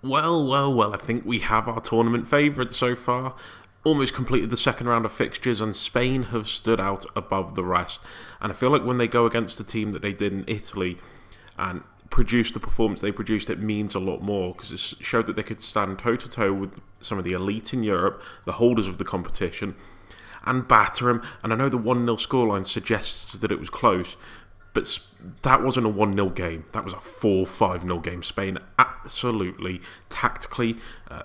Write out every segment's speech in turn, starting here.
Well, I think we have our tournament favourites so far. Almost completed the second round of fixtures, and Spain have stood out above the rest. And I feel like when they go against a team that they did in Italy and produce the performance they produced, it means a lot more because it showed that they could stand toe to toe with some of the elite in Europe, the holders of the competition, and batter them. And I know the 1-0 scoreline suggests that it was close, but that wasn't a 1-0 game. That was a 4-5-0 game. Spain absolutely, tactically,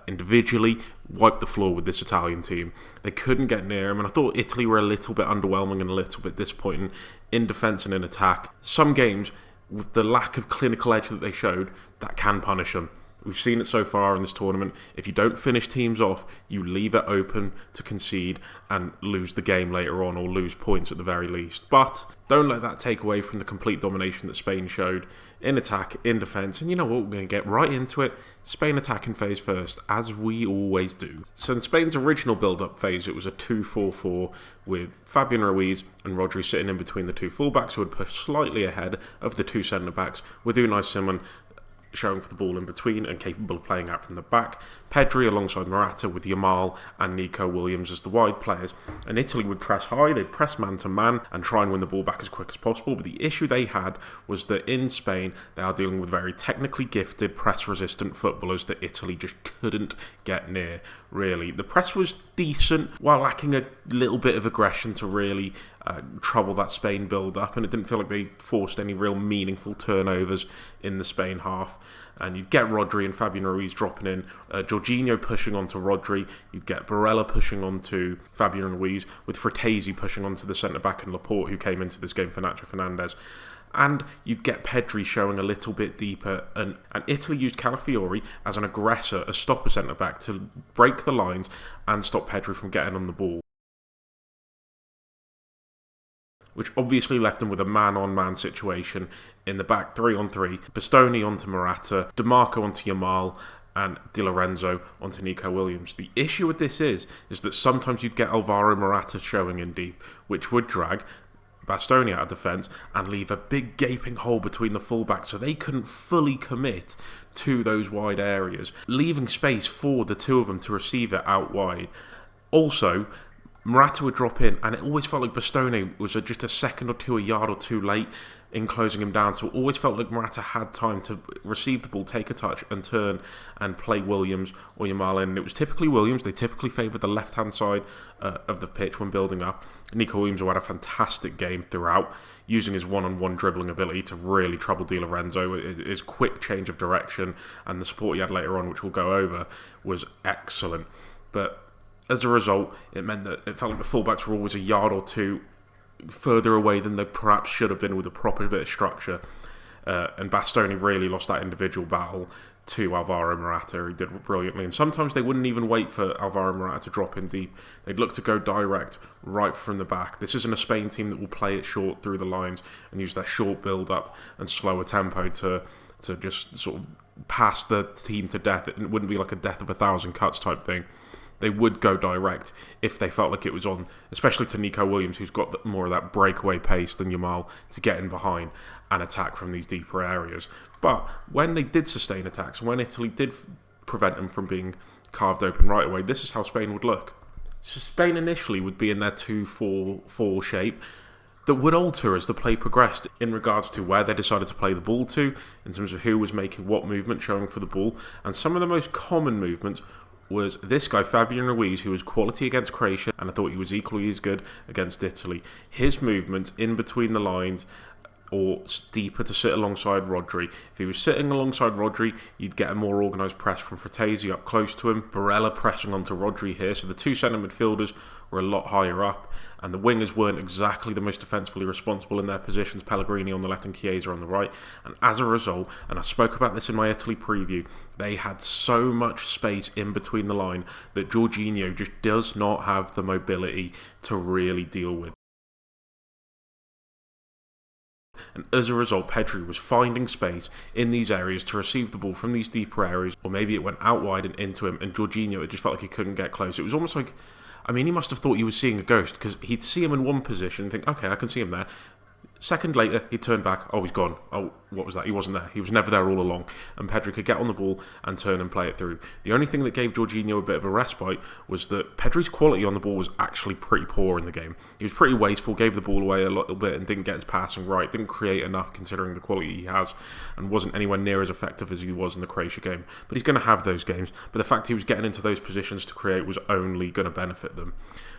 individually, wiped the floor with this Italian team. They couldn't get near them, and I thought Italy were a little bit underwhelming and a little bit disappointing in defence and in attack. Some games, with the lack of clinical edge that they showed, that can punish them. We've seen it so far in this tournament. If you don't finish teams off, you leave it open to concede and lose the game later on, or lose points at the very least. But don't let that take away from the complete domination that Spain showed in attack, in defence. And you know what? We're going to get right into it. Spain attacking phase first, as we always do. So in Spain's original build-up phase, it was a 2-4-4 with Fabian Ruiz and Rodri sitting in between the two fullbacks, who would push slightly ahead of the two centre-backs, with Unai Simon showing for the ball in between and capable of playing out from the back. Pedri alongside Morata, with Yamal and Nico Williams as the wide players. And Italy would press high, they'd press man to man and try and win the ball back as quick as possible. But the issue they had was that in Spain, they are dealing with very technically gifted, press resistant footballers that Italy just couldn't get near, really. The press was decent while lacking a little bit of aggression to really trouble that Spain build-up, and it didn't feel like they forced any real meaningful turnovers in the Spain half. And you'd get Rodri and Fabian Ruiz dropping in, Jorginho pushing onto Rodri, you'd get Barella pushing onto Fabian Ruiz, with Fratesi pushing onto the centre-back and Laporte, who came into this game for Nacho Fernandez. And you'd get Pedri showing a little bit deeper, and Italy used Calafiori as an aggressor, a stopper centre-back, to break the lines and stop Pedri from getting on the ball, which obviously left them with a man-on-man situation in the back 3-on-3. Bastoni onto Morata, DiMarco onto Yamal, and Di Lorenzo onto Nico Williams. The issue with this is that sometimes you'd get Alvaro Morata showing in deep, which would drag Bastoni out of defence and leave a big gaping hole between the fullbacks, so they couldn't fully commit to those wide areas, leaving space for the two of them to receive it out wide. Also, Morata would drop in, and it always felt like Bastoni was just a second or two, a yard or two late in closing him down. So it always felt like Morata had time to receive the ball, take a touch, and turn and play Williams or Yamal in. And it was typically Williams. They typically favoured the left-hand side of the pitch when building up. Nico Williams, who had a fantastic game throughout, using his one-on-one dribbling ability to really trouble Di Lorenzo. His quick change of direction and the support he had later on, which we'll go over, was excellent. But as a result, it meant that it felt like the fullbacks were always a yard or two further away than they perhaps should have been with a proper bit of structure. And Bastoni really lost that individual battle to Alvaro Morata. He did it brilliantly. And sometimes they wouldn't even wait for Alvaro Morata to drop in deep. They'd look to go direct right from the back. This isn't a Spain team that will play it short through the lines and use their short build-up and slower tempo to just sort of pass the team to death. It wouldn't be like a death of 1,000 cuts type thing. They would go direct if they felt like it was on, especially to Nico Williams, who's got more of that breakaway pace than Yamal to get in behind and attack from these deeper areas. But when they did sustain attacks, when Italy did prevent them from being carved open right away, this is how Spain would look. So Spain initially would be in their 2-4-4 shape that would alter as the play progressed in regards to where they decided to play the ball to, in terms of who was making what movement showing for the ball. And some of the most common movements was this guy, Fabian Ruiz, who was quality against Croatia, and I thought he was equally as good against Italy. His movements in between the lines, or deeper to sit alongside Rodri. If he was sitting alongside Rodri, you'd get a more organised press from Fratesi up close to him. Barella pressing onto Rodri here, so the two centre midfielders were a lot higher up, and the wingers weren't exactly the most defensively responsible in their positions. Pellegrini on the left and Chiesa on the right, and as a result, and I spoke about this in my Italy preview, they had so much space in between the line that Jorginho just does not have the mobility to really deal with. And as a result, Pedri was finding space in these areas to receive the ball from these deeper areas, or maybe it went out wide and into him, and Jorginho, it just felt like he couldn't get close. It was almost like, I mean, he must have thought he was seeing a ghost, because he'd see him in one position and think, okay, I can see him there. Second later, he turned back. Oh, he's gone. Oh, what was that? He wasn't there. He was never there all along. And Pedri could get on the ball and turn and play it through. The only thing that gave Jorginho a bit of a respite was that Pedri's quality on the ball was actually pretty poor in the game. He was pretty wasteful, gave the ball away a little bit and didn't get his passing right, didn't create enough considering the quality he has, and wasn't anywhere near as effective as he was in the Croatia game. But he's going to have those games. But the fact he was getting into those positions to create was only going to benefit them.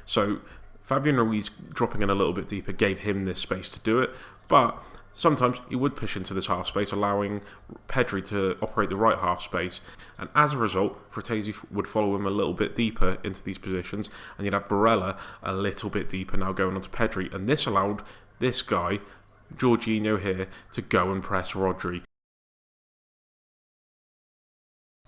So Fabian Ruiz dropping in a little bit deeper gave him this space to do it, but sometimes he would push into this half space, allowing Pedri to operate the right half space, and as a result, Fratesi would follow him a little bit deeper into these positions, and you'd have Barella a little bit deeper now going onto Pedri, and this allowed this guy, Jorginho here, to go and press Rodri.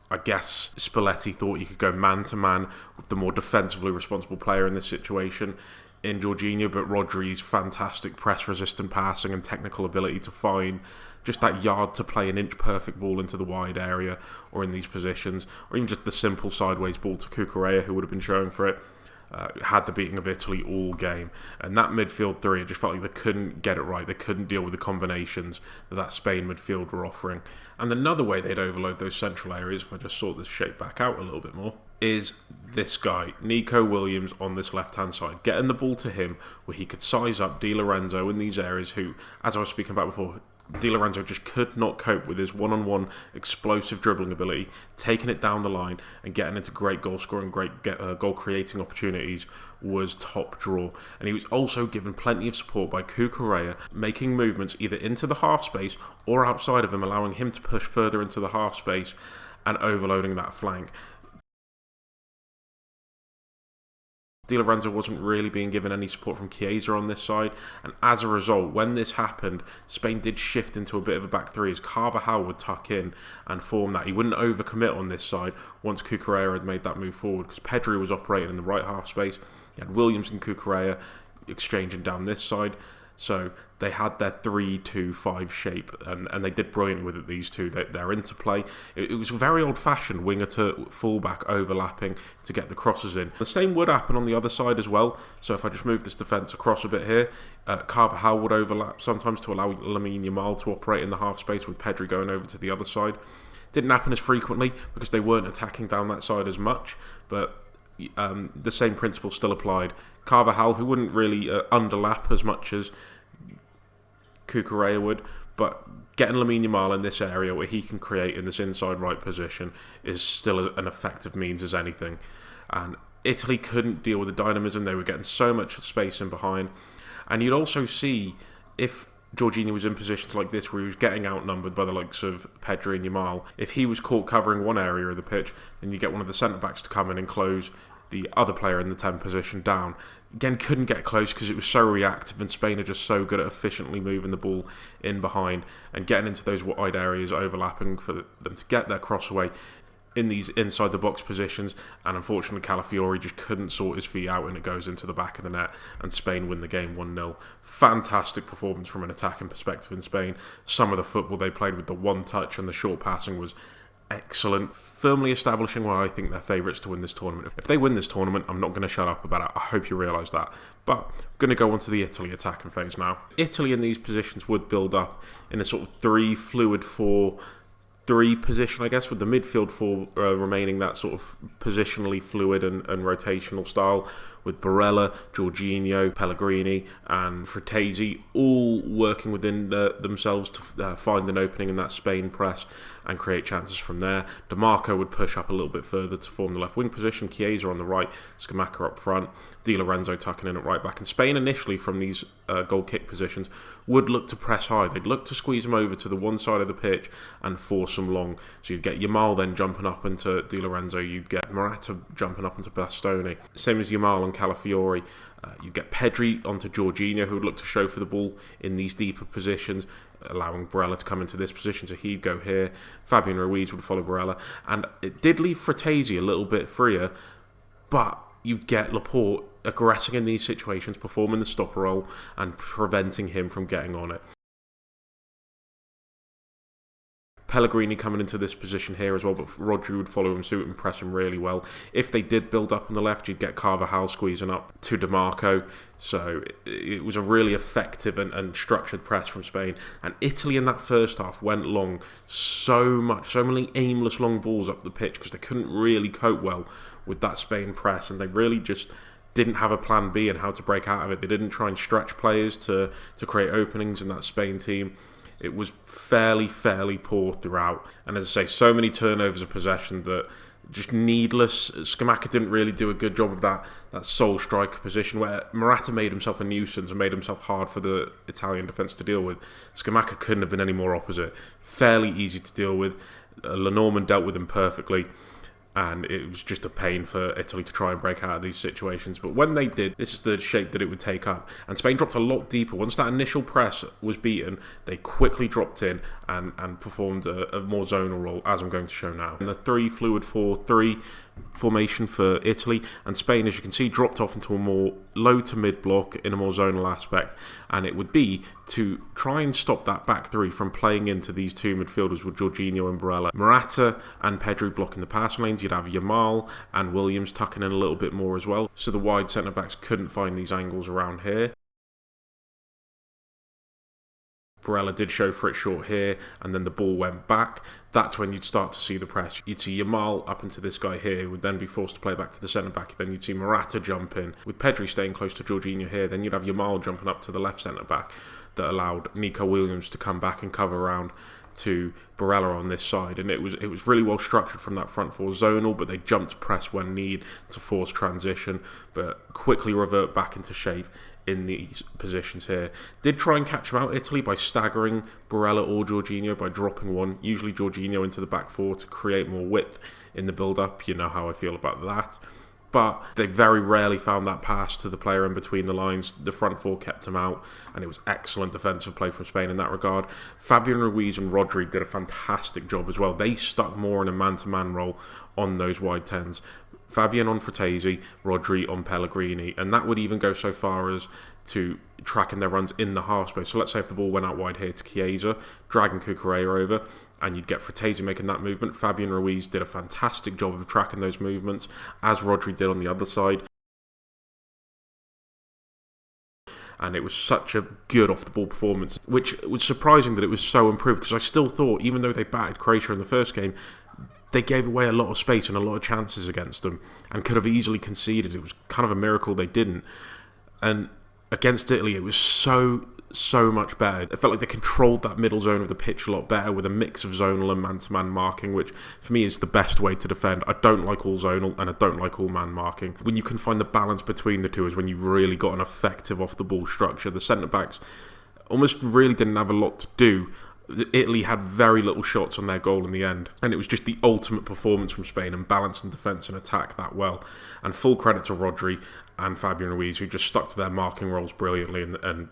I guess Spalletti thought he could go man-to-man with the more defensively responsible player in this situation in Jorginho, but Rodri's fantastic press-resistant passing and technical ability to find just that yard to play an inch-perfect ball into the wide area or in these positions, or even just the simple sideways ball to Cucurella, who would have been showing for it, had the beating of Italy all game. And that midfield three, it just felt like they couldn't get it right. They couldn't deal with the combinations that Spain midfield were offering. And another way they'd overload those central areas, if I just sort this shape back out a little bit more, is this guy, Nico Williams, on this left-hand side. Getting the ball to him where he could size up Di Lorenzo in these areas who, as I was speaking about before, Di Lorenzo just could not cope with his one-on-one explosive dribbling ability, taking it down the line and getting into great goal-scoring, great goal-creating opportunities was top draw. And he was also given plenty of support by Cucurella, making movements either into the half space or outside of him, allowing him to push further into the half space and overloading that flank. Di Lorenzo wasn't really being given any support from Chiesa on this side, and as a result, when this happened, Spain did shift into a bit of a back three as Carvajal would tuck in and form that. He wouldn't overcommit on this side once Cucurella had made that move forward, because Pedri was operating in the right half space. You had Williams and Cucurella exchanging down this side. So they had their 3-2-5 shape, and they did brilliantly with it, these two. Their interplay, it was very old-fashioned winger to fullback overlapping to get the crosses in. The same would happen on the other side as well. So if I just move this defence across a bit here, Carvajal would overlap sometimes to allow Lamine Yamal to operate in the half space with Pedri going over to the other side. Didn't happen as frequently because they weren't attacking down that side as much, but the same principle still applied. Carvajal, who wouldn't really underlap as much as Cucurella would, but getting Lamine Yamal in this area where he can create in this inside right position is still an effective means as anything. And Italy couldn't deal with the dynamism. They were getting so much space in behind. And you'd also see, if Jorginho was in positions like this where he was getting outnumbered by the likes of Pedri and Yamal, if he was caught covering one area of the pitch, then you get one of the centre-backs to come in and close the other player in the 10 position down. Again, couldn't get close because it was so reactive, and Spain are just so good at efficiently moving the ball in behind and getting into those wide areas, overlapping for them to get their cross away in these inside the box positions. And unfortunately, Calafiori just couldn't sort his feet out, and it goes into the back of the net, and Spain win the game 1-0. Fantastic performance from an attacking perspective in Spain. Some of the football they played with the one touch and the short passing was excellent, firmly establishing why I think they're favourites to win this tournament. If they win this tournament, I'm not going to shut up about it. I hope you realise that. But I'm going to go on to the Italy attacking phase now. Italy in these positions would build up in a sort of 3 position, I guess, with the midfield four remaining that sort of positionally fluid and rotational style, with Barella, Jorginho, Pellegrini and Fratesi all working within themselves to find an opening in that Spain press and create chances from there. DiMarco would push up a little bit further to form the left wing position, Chiesa on the right, Scamacca up front, Di Lorenzo tucking in at right back. And Spain initially from these goal kick positions would look to press high. They'd look to squeeze them over to the one side of the pitch and force them long. So you'd get Yamal then jumping up into Di Lorenzo, you'd get Morata jumping up into Bastoni. Same as Yamal and Calafiori. You'd get Pedri onto Jorginho, who would look to show for the ball in these deeper positions, allowing Barella to come into this position, so he'd go here. Fabian Ruiz would follow Barella, and it did leave Fratesi a little bit freer, but you'd get Laporte aggressing in these situations, performing the stopper role and preventing him from getting on it. Pellegrini coming into this position here as well, but Rodri would follow him suit and press him really well. If they did build up on the left, you'd get Carvajal squeezing up to DiMarco. So it was a really effective and structured press from Spain. And Italy in that first half went long so many aimless long balls up the pitch because they couldn't really cope well with that Spain press, and they really just didn't have a plan B and how to break out of it. They didn't try and stretch players to create openings in that Spain team. It was fairly poor throughout. And as I say, so many turnovers of possession that just needless. Scamacca didn't really do a good job of that sole striker position where Morata made himself a nuisance and made himself hard for the Italian defence to deal with. Scamacca couldn't have been any more opposite. Fairly easy to deal with. Lenormand dealt with him perfectly. And it was just a pain for Italy to try and break out of these situations. But when they did, this is the shape that it would take up. And Spain dropped a lot deeper. Once that initial press was beaten, they quickly dropped in and performed a more zonal role, as I'm going to show now. And the 3-4-3 formation for Italy, and Spain, as you can see, dropped off into a more low to mid block in a more zonal aspect, and it would be to try and stop that back three from playing into these two midfielders with Jorginho and Barella. Morata and Pedri blocking the passing lanes. You'd have Yamal and Williams tucking in a little bit more as well, so the wide centre backs couldn't find these angles around here. Barella did show for it short here, and then the ball went back. That's when you'd start to see the press. You'd see Yamal up into this guy here, who would then be forced to play back to the centre-back. Then you'd see Morata jump in, with Pedri staying close to Jorginho here. Then you'd have Yamal jumping up to the left centre-back that allowed Nico Williams to come back and cover around to Barella on this side. And it was really well structured from that front four zonal, but they jumped to press when need to force transition, but quickly revert back into shape in these positions here. Did try and catch him out, Italy, by staggering Barella or Jorginho by dropping one, usually Jorginho into the back four to create more width in the build-up. You know how I feel about that. But they very rarely found that pass to the player in between the lines. The front four kept him out, and it was excellent defensive play from Spain in that regard. Fabian Ruiz and Rodri did a fantastic job as well. They stuck more in a man-to-man role on those wide tens. Fabian on Frattesi, Rodri on Pellegrini, and that would even go so far as to tracking their runs in the half space. So let's say if the ball went out wide here to Chiesa, dragging Cucurella over, and you'd get Frattesi making that movement. Fabian Ruiz did a fantastic job of tracking those movements, as Rodri did on the other side. And it was such a good off-the-ball performance, which was surprising that it was so improved, because I still thought, even though they battered Croatia in the first game, they gave away a lot of space and a lot of chances against them and could have easily conceded. It was kind of a miracle they didn't. And against Italy, it was so much better. It felt like they controlled that middle zone of the pitch a lot better with a mix of zonal and man-to-man marking, which for me is the best way to defend. I don't like all zonal and I don't like all man marking. When you can find the balance between the two is when you've really got an effective off-the-ball structure. The centre-backs almost really didn't have a lot to do. Italy had very little shots on their goal in the end, and it was just the ultimate performance from Spain and balancing defence and attack that well. And full credit to Rodri and Fabian Ruiz, who just stuck to their marking roles brilliantly, and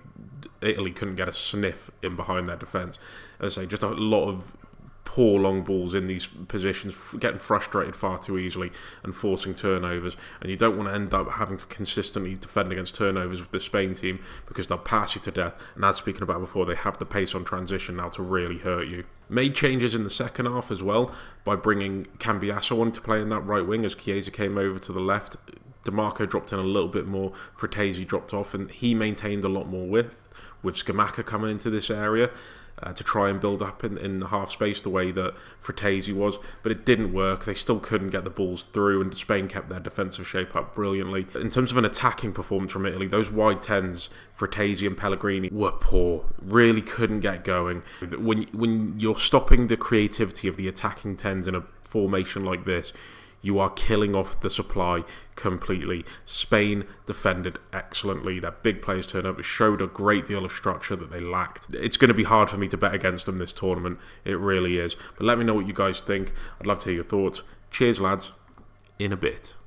Italy couldn't get a sniff in behind their defence. As I say, just a lot of poor long balls in these positions, getting frustrated far too easily and forcing turnovers. And you don't want to end up having to consistently defend against turnovers with the Spain team, because they'll pass you to death. And as speaking about before, they have the pace on transition now to really hurt you. Made changes in the second half as well by bringing Cambiasso on to play in that right wing as Chiesa came over to the left. DiMarco dropped in a little bit more, Frattesi dropped off, and he maintained a lot more width, with Scamacca coming into this area to try and build up in the half space the way that Frattesi was, but it didn't work. They still couldn't get the balls through, and Spain kept their defensive shape up brilliantly. In terms of an attacking performance from Italy, those wide tens, Frattesi and Pellegrini, were poor. Really couldn't get going. When you're stopping the creativity of the attacking tens in a formation like this, you are killing off the supply completely. Spain defended excellently. Their big players turned up. It showed a great deal of structure that they lacked. It's going to be hard for me to bet against them this tournament. It really is. But let me know what you guys think. I'd love to hear your thoughts. Cheers, lads. In a bit.